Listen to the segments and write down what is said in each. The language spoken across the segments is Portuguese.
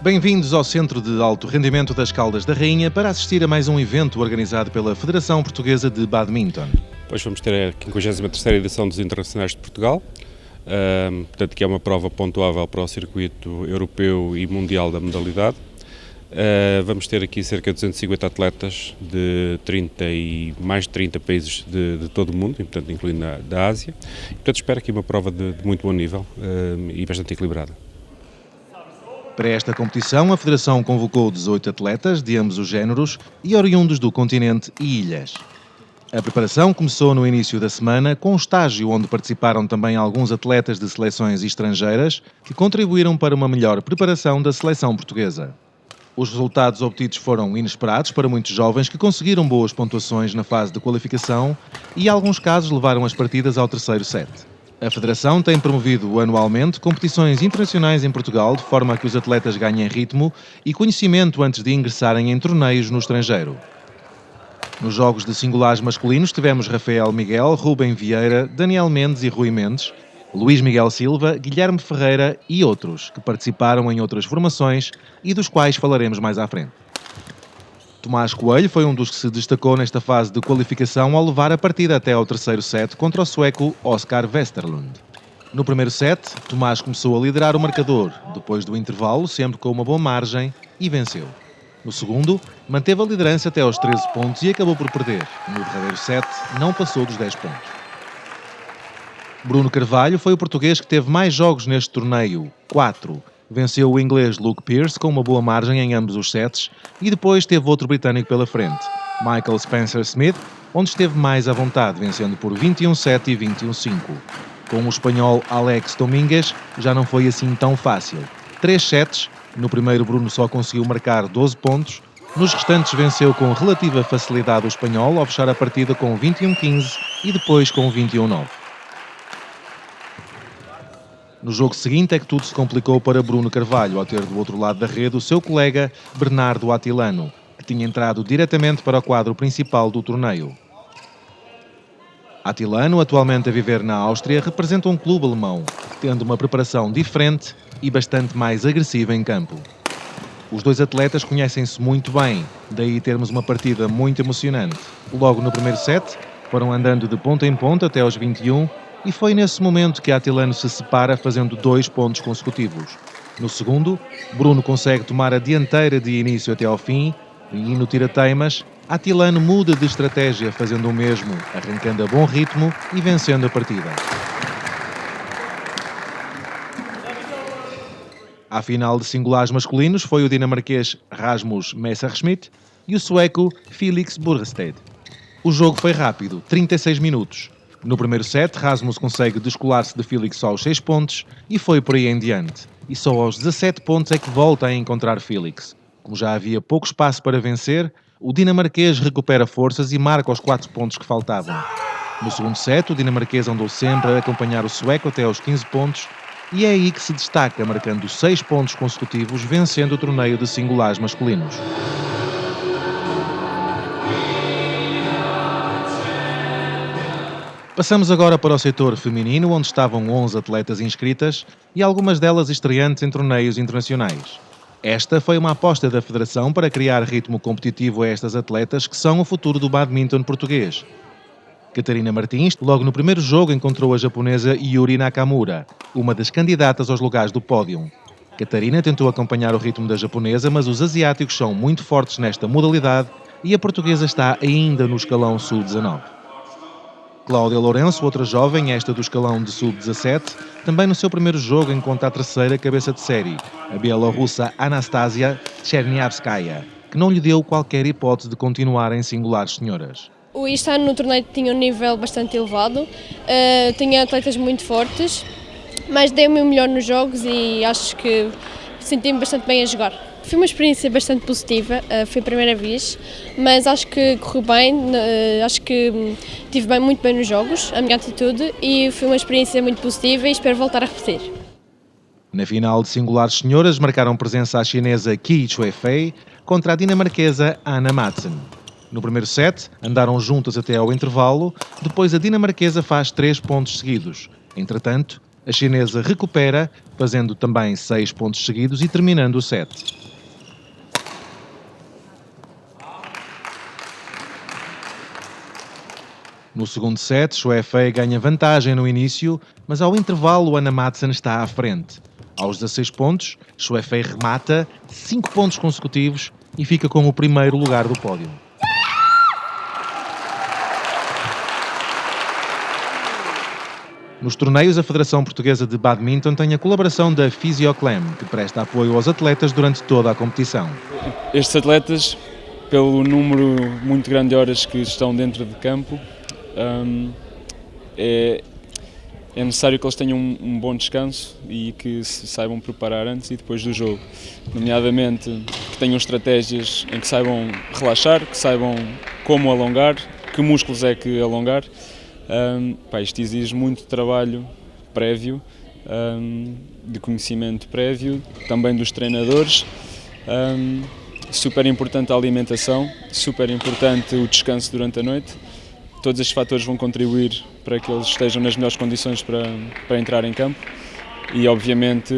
Bem-vindos ao Centro de Alto Rendimento das Caldas da Rainha para assistir a mais um evento organizado pela Federação Portuguesa de Badminton. Hoje vamos ter a 53ª edição dos Internacionais de Portugal, portanto que é uma prova pontuável para o circuito europeu e mundial da modalidade. Vamos ter aqui cerca de 250 atletas de mais de 30 países de todo o mundo, portanto, incluindo da Ásia. Portanto, espero aqui uma prova de muito bom nível e bastante equilibrada. Para esta competição, a Federação convocou 18 atletas de ambos os géneros e oriundos do continente e ilhas. A preparação começou no início da semana com um estágio onde participaram também alguns atletas de seleções estrangeiras que contribuíram para uma melhor preparação da seleção portuguesa. Os resultados obtidos foram inesperados para muitos jovens que conseguiram boas pontuações na fase de qualificação e, em alguns casos, levaram as partidas ao terceiro set. A Federação tem promovido anualmente competições internacionais em Portugal de forma a que os atletas ganhem ritmo e conhecimento antes de ingressarem em torneios no estrangeiro. Nos jogos de singulares masculinos tivemos Rafael Miguel, Rubem Vieira, Daniel Mendes e Rui Mendes, Luís Miguel Silva, Guilherme Ferreira e outros que participaram em outras formações e dos quais falaremos mais à frente. Tomás Coelho foi um dos que se destacou nesta fase de qualificação ao levar a partida até ao terceiro set contra o sueco Oskar Westerlund. No primeiro set, Tomás começou a liderar o marcador, depois do intervalo, sempre com uma boa margem, e venceu. No segundo, manteve a liderança até aos 13 pontos e acabou por perder. No derradeiro set, não passou dos 10 pontos. Bruno Carvalho foi o português que teve mais jogos neste torneio, 4. Venceu o inglês Luke Pearce com uma boa margem em ambos os sets e depois teve outro britânico pela frente, Michael Spencer Smith, onde esteve mais à vontade, vencendo por 21-7 e 21-5. Com o espanhol Alex Domínguez já não foi assim tão fácil. 3 sets, no primeiro Bruno só conseguiu marcar 12 pontos, nos restantes venceu com relativa facilidade o espanhol ao fechar a partida com 21-15 e depois com 21-9. No jogo seguinte é que tudo se complicou para Bruno Carvalho ao ter do outro lado da rede o seu colega Bernardo Atilano, que tinha entrado diretamente para o quadro principal do torneio. Atilano, atualmente a viver na Áustria, representa um clube alemão, tendo uma preparação diferente e bastante mais agressiva em campo. Os dois atletas conhecem-se muito bem, daí termos uma partida muito emocionante. Logo no primeiro set, foram andando de ponta em ponta até aos 21, e foi nesse momento que Atilano se separa fazendo 2 pontos consecutivos. No segundo, Bruno consegue tomar a dianteira de início até ao fim e no tira-teimas, Atilano muda de estratégia fazendo o mesmo, arrancando a bom ritmo e vencendo a partida. À final de singulares masculinos foi o dinamarquês Rasmus Messerschmidt e o sueco Felix Burrested. O jogo foi rápido, 36 minutos. No primeiro set, Rasmus consegue descolar-se de Felix só aos 6 pontos e foi por aí em diante. E só aos 17 pontos é que volta a encontrar Felix. Como já havia pouco espaço para vencer, o dinamarquês recupera forças e marca os 4 pontos que faltavam. No segundo set, o dinamarquês andou sempre a acompanhar o sueco até aos 15 pontos e é aí que se destaca, marcando 6 pontos consecutivos, vencendo o torneio de singulares masculinos. Passamos agora para o setor feminino, onde estavam 11 atletas inscritas e algumas delas estreantes em torneios internacionais. Esta foi uma aposta da Federação para criar ritmo competitivo a estas atletas que são o futuro do badminton português. Catarina Martins, logo no primeiro jogo, encontrou a japonesa Yuri Nakamura, uma das candidatas aos lugares do pódio. Catarina tentou acompanhar o ritmo da japonesa, mas os asiáticos são muito fortes nesta modalidade e a portuguesa está ainda no escalão sub-19. Cláudia Lourenço, outra jovem, esta do escalão de sub-17, também no seu primeiro jogo encontra a terceira cabeça de série, a bielorrussa Anastasia Cherniavskaya, que não lhe deu qualquer hipótese de continuar em singulares senhoras. Este ano no torneio tinha um nível bastante elevado, tinha atletas muito fortes, mas dei-me o melhor nos jogos e acho que senti-me bastante bem a jogar. Foi uma experiência bastante positiva, foi a primeira vez, mas acho que correu bem, acho que estive muito bem nos jogos, a minha atitude, e foi uma experiência muito positiva e espero voltar a repetir. Na final de singulares senhoras marcaram presença a chinesa Qi Chuefei contra a dinamarquesa Anna Madsen. No primeiro set, andaram juntas até ao intervalo, depois a dinamarquesa faz 3 pontos seguidos. Entretanto, A chinesa recupera, fazendo também 6 pontos seguidos e terminando o set. No segundo set, Xue Fei ganha vantagem no início, mas ao intervalo Anna Madsen está à frente. Aos 16 pontos, Xue Fei remata 5 pontos consecutivos e fica com o primeiro lugar do pódio. Nos torneios, a Federação Portuguesa de Badminton tem a colaboração da Physioclem, que presta apoio aos atletas durante toda a competição. Estes atletas, pelo número muito grande de horas que estão dentro de campo, é necessário que eles tenham um bom descanso e que se saibam preparar antes e depois do jogo. Nomeadamente, que tenham estratégias em que saibam relaxar, que saibam como alongar, que músculos é que alongar. Isto exige muito trabalho prévio, de conhecimento prévio, também dos treinadores. Super importante a alimentação, super importante o descanso durante a noite. Todos estes fatores vão contribuir para que eles estejam nas melhores condições para entrar em campo e, obviamente,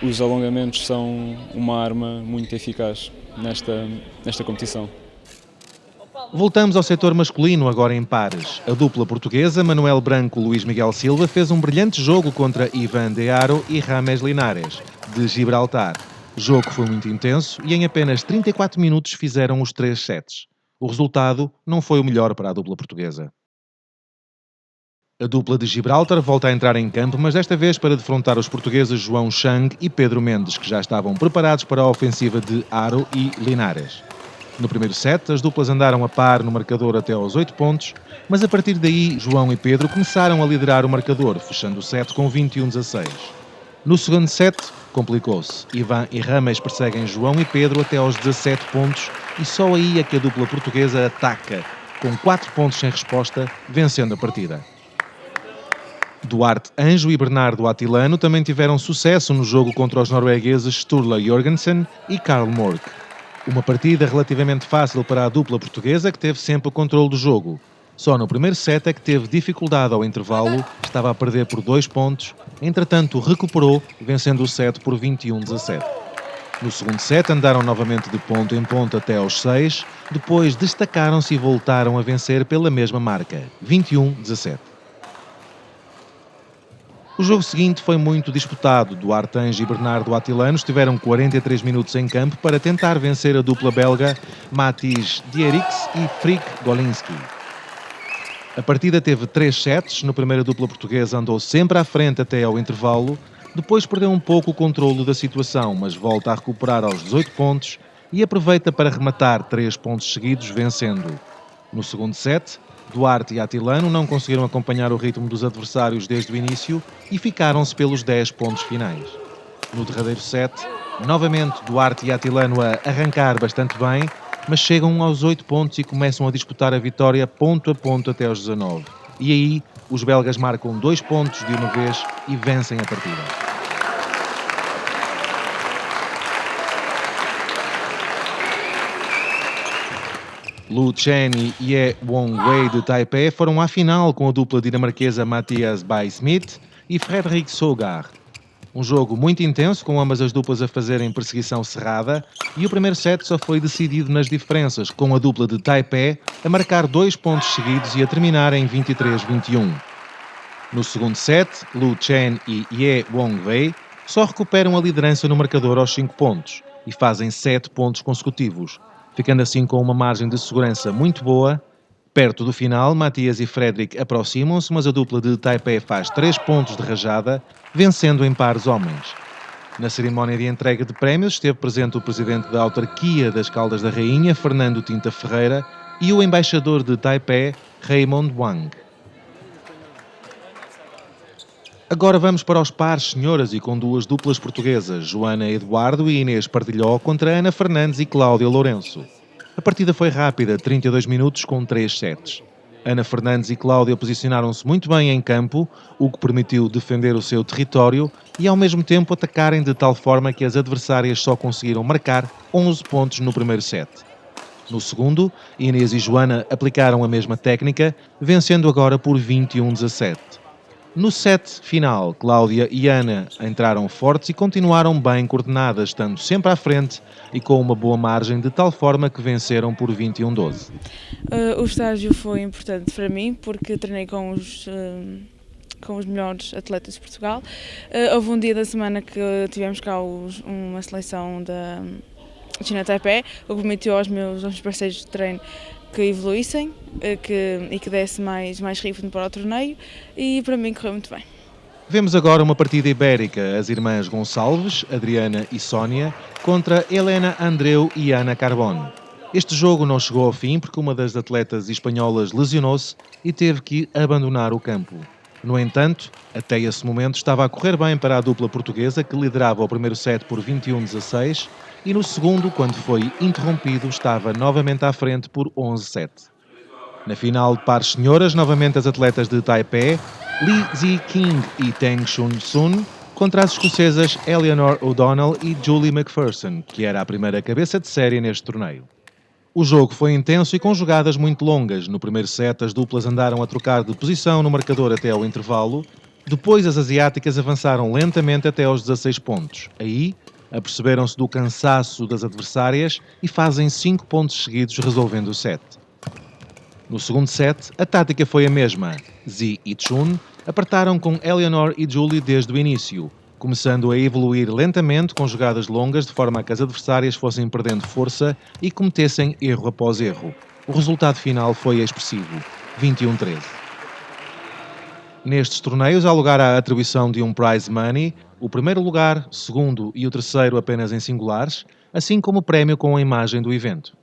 os alongamentos são uma arma muito eficaz nesta competição. Voltamos ao setor masculino, agora em pares. A dupla portuguesa, Manuel Branco-Luís Miguel Silva, fez um brilhante jogo contra Ivan de Haro e James Linares, de Gibraltar. O jogo foi muito intenso e em apenas 34 minutos fizeram os 3 sets. O resultado não foi o melhor para a dupla portuguesa. A dupla de Gibraltar volta a entrar em campo, mas desta vez para defrontar os portugueses João Chang e Pedro Mendes, que já estavam preparados para a ofensiva de Haro e Linares. No primeiro set, as duplas andaram a par no marcador até aos 8 pontos, mas a partir daí, João e Pedro começaram a liderar o marcador, fechando o set com 21-16. No segundo set, complicou-se. Ivan e Rames perseguem João e Pedro até aos 17 pontos e só aí é que a dupla portuguesa ataca, com 4 pontos sem resposta, vencendo a partida. Duarte Anjo e Bernardo Atilano também tiveram sucesso no jogo contra os noruegueses Sturla Jorgensen e Karl Mork. Uma partida relativamente fácil para a dupla portuguesa, que teve sempre o controle do jogo. Só no primeiro set é que teve dificuldade ao intervalo, estava a perder por 2 pontos, entretanto recuperou, vencendo o set por 21-17. No segundo set andaram novamente de ponto em ponto até aos 6, depois destacaram-se e voltaram a vencer pela mesma marca, 21-17. O jogo seguinte foi muito disputado. Duarte Anjo e Bernardo Atilano estiveram 43 minutos em campo para tentar vencer a dupla belga Mathis Dierix e Frick Golinski. A partida teve 3 sets. No primeiro, a dupla portuguesa andou sempre à frente até ao intervalo, depois perdeu um pouco o controlo da situação, mas volta a recuperar aos 18 pontos e aproveita para rematar 3 pontos seguidos, vencendo. No segundo set, Duarte e Atilano não conseguiram acompanhar o ritmo dos adversários desde o início e ficaram-se pelos 10 pontos finais. No derradeiro set, novamente Duarte e Atilano a arrancar bastante bem, mas chegam aos 8 pontos e começam a disputar a vitória ponto a ponto até aos 19. E aí, os belgas marcam 2 pontos de uma vez e vencem a partida. Lu Chen e Ye Wong-wei de Taipei foram à final com a dupla dinamarquesa Mathias By-Smith e Frederik Sogaard. Um jogo muito intenso, com ambas as duplas a fazerem perseguição cerrada, e o primeiro set só foi decidido nas diferenças, com a dupla de Taipei a marcar 2 pontos seguidos e a terminar em 23-21. No segundo set, Lu Chen e Ye Wong-wei só recuperam a liderança no marcador aos 5 pontos e fazem 7 pontos consecutivos, ficando assim com uma margem de segurança muito boa. Perto do final, Mathias e Frederik aproximam-se, mas a dupla de Taipei faz 3 pontos de rajada, vencendo em pares homens. Na cerimónia de entrega de prémios esteve presente o presidente da autarquia das Caldas da Rainha, Fernando Tinta Ferreira, e o embaixador de Taipei, Raymond Wang. Agora vamos para os pares senhoras e com 2 duplas portuguesas, Joana Eduardo e Inês Pardilhó contra Ana Fernandes e Cláudia Lourenço. A partida foi rápida, 32 minutos com 3 sets. Ana Fernandes e Cláudia posicionaram-se muito bem em campo, o que permitiu defender o seu território e ao mesmo tempo atacarem de tal forma que as adversárias só conseguiram marcar 11 pontos no primeiro set. No segundo, Inês e Joana aplicaram a mesma técnica, vencendo agora por 21-17. No set final, Cláudia e Ana entraram fortes e continuaram bem coordenadas, estando sempre à frente e com uma boa margem, de tal forma que venceram por 21-12. O estágio foi importante para mim porque treinei com os melhores atletas de Portugal. Houve um dia da semana que tivemos cá uma seleção da China Taipei, o que permitiu aos meus parceiros de treino que evoluíssem e que desse mais ritmo para o torneio, e para mim correu muito bem. Vemos agora uma partida ibérica, as irmãs Gonçalves, Adriana e Sónia, contra Helena Andreu e Ana Carbone. Este jogo não chegou ao fim porque uma das atletas espanholas lesionou-se e teve que abandonar o campo. No entanto, até esse momento estava a correr bem para a dupla portuguesa, que liderava o primeiro set por 21-16, e no segundo, quando foi interrompido, estava novamente à frente por 11-7. Na final de pares senhoras, novamente as atletas de Taipei, Lee Zi-King e Teng Chun-Sun, contra as escocesas Eleanor O'Donnell e Julie McPherson, que era a primeira cabeça de série neste torneio. O jogo foi intenso e com jogadas muito longas. No primeiro set, as duplas andaram a trocar de posição no marcador até ao intervalo. Depois, as asiáticas avançaram lentamente até aos 16 pontos. Aí, aperceberam-se do cansaço das adversárias e fazem 5 pontos seguidos, resolvendo o set. No segundo set, a tática foi a mesma. Zi e Chun apertaram com Eleanor e Julie desde o início, começando a evoluir lentamente com jogadas longas de forma a que as adversárias fossem perdendo força e cometessem erro após erro. O resultado final foi expressivo, 21-13. Nestes torneios há lugar à atribuição de um prize money, o primeiro lugar, segundo e o terceiro apenas em singulares, assim como o prémio com a imagem do evento.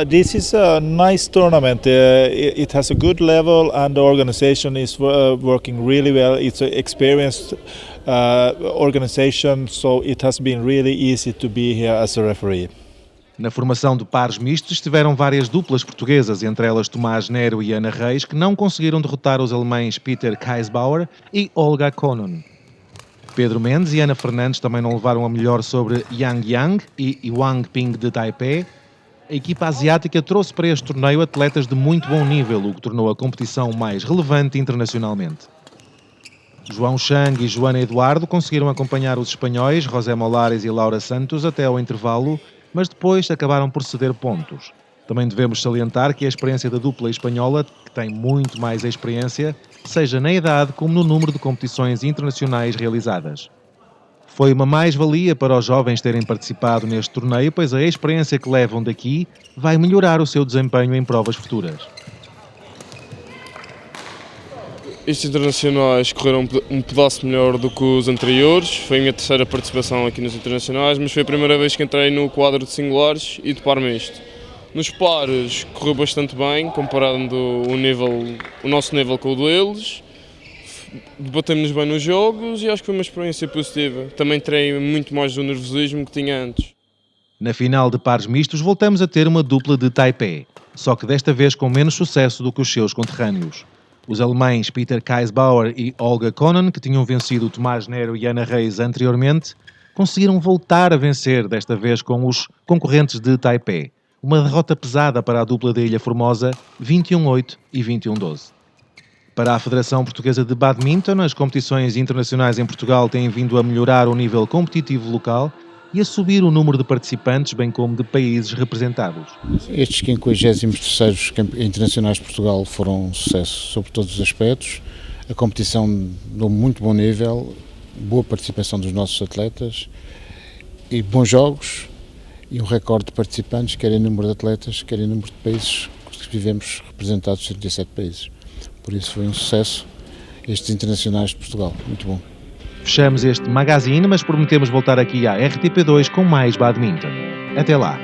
This is a nice tournament. It has a good level and the organization is working really well. It's an experienced organization, so it has been really easy to be here as a referee. Na formação de pares mistos estiveram várias duplas portuguesas, entre elas Tomás Nero e Ana Reis, que não conseguiram derrotar os alemães Peter Kaisbauer e Olga Konon. Pedro Mendes e Ana Fernandes também não levaram a melhor sobre Yang Yang e Wang Ping de Taipei. A equipa asiática trouxe para este torneio atletas de muito bom nível, o que tornou a competição mais relevante internacionalmente. João Chang e Joana Eduardo conseguiram acompanhar os espanhóis José Molares e Laura Santos até ao intervalo, mas depois acabaram por ceder pontos. Também devemos salientar que a experiência da dupla espanhola, que tem muito mais experiência, seja na idade como no número de competições internacionais realizadas. Foi uma mais-valia para os jovens terem participado neste torneio, pois a experiência que levam daqui vai melhorar o seu desempenho em provas futuras. Estes internacionais correram um pedaço melhor do que os anteriores. Foi a minha terceira participação aqui nos internacionais, mas foi a primeira vez que entrei no quadro de singulares e de par misto. Nos pares correu bastante bem, comparando o nosso nível com o deles. Debatemos bem nos jogos e acho que foi uma experiência positiva. Também terei muito mais do nervosismo que tinha antes. Na final de pares mistos voltamos a ter uma dupla de Taipei, só que desta vez com menos sucesso do que os seus conterrâneos. Os alemães Peter Kaisbauer e Olga Konon, que tinham vencido Tomás Nero e Ana Reis anteriormente, conseguiram voltar a vencer, desta vez com os concorrentes de Taipei. Uma derrota pesada para a dupla da Ilha Formosa, 21-8 e 21-12. Para a Federação Portuguesa de Badminton, as competições internacionais em Portugal têm vindo a melhorar o nível competitivo local e a subir o número de participantes, bem como de países representados. Estes 53º internacionais de Portugal foram um sucesso sobre todos os aspectos. A competição de um muito bom nível, boa participação dos nossos atletas e bons jogos e um recorde de participantes, quer em número de atletas, quer em número de países que vivemos representados, 37 países. Por isso foi um sucesso estes internacionais de Portugal, muito bom. Fechamos este magazine, mas prometemos voltar aqui à RTP2 com mais badminton. Até lá!